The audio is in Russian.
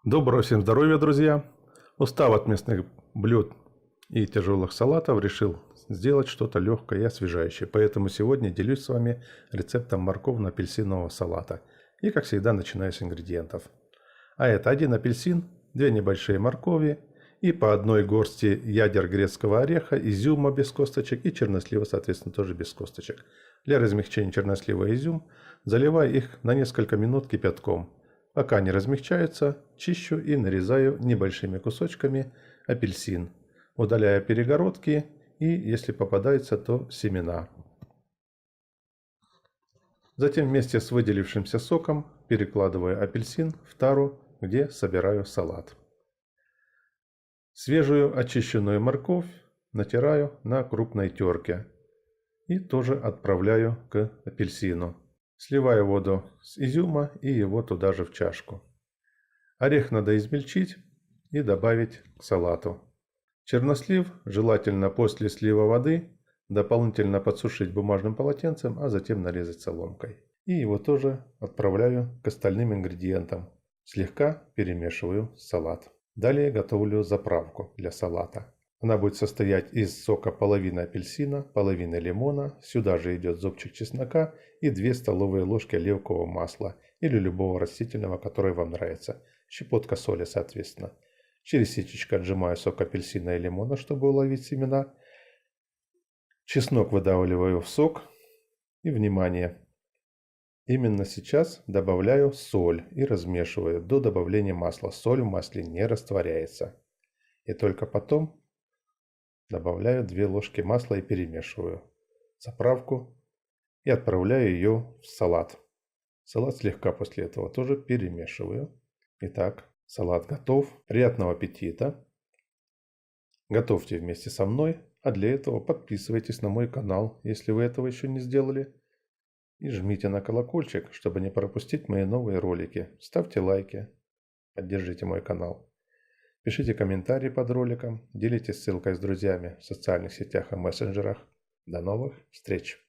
Доброго всем здоровья, друзья! Устав от местных блюд и тяжелых салатов, решил сделать что-то легкое и освежающее. Поэтому сегодня делюсь с вами рецептом морковно-апельсинового салата. И, как всегда, начинаю с ингредиентов. А это 1 апельсин, 2 небольшие моркови и по одной горсти ядер грецкого ореха, изюма без косточек и чернослива, соответственно, тоже без косточек. Для размягчения чернослива и изюм заливаю их на несколько минут кипятком. Пока они размягчаются, чищу и нарезаю небольшими кусочками апельсин, удаляя перегородки и, если попадаются, то семена. Затем вместе с выделившимся соком перекладываю апельсин в тару, где собираю салат. Свежую очищенную морковь натираю на крупной терке и тоже отправляю к апельсину. Сливаю воду с изюма и его туда же в чашку. Орех надо измельчить и добавить к салату. Чернослив желательно после слива воды дополнительно подсушить бумажным полотенцем, а затем нарезать соломкой. И его тоже отправляю к остальным ингредиентам. Слегка перемешиваю салат. Далее готовлю заправку для салата. Она будет состоять из сока половины апельсина, половины лимона, сюда же идет зубчик чеснока и 2 столовые ложки оливкового масла или любого растительного, которое вам нравится. Щепотка соли, соответственно. Через ситечко отжимаю сок апельсина и лимона, чтобы уловить семена. Чеснок выдавливаю в сок. И, внимание, именно сейчас добавляю соль и размешиваю до добавления масла. Соль в масле не растворяется. И только потом добавляю 2 ложки масла и перемешиваю заправку и отправляю ее в салат. Салат слегка после этого тоже перемешиваю. Итак, салат готов. Приятного аппетита! Готовьте вместе со мной, а для этого подписывайтесь на мой канал, если вы этого еще не сделали. И жмите на колокольчик, чтобы не пропустить мои новые ролики. Ставьте лайки, поддержите мой канал. Пишите комментарии под роликом, делитесь ссылкой с друзьями в социальных сетях и мессенджерах. До новых встреч!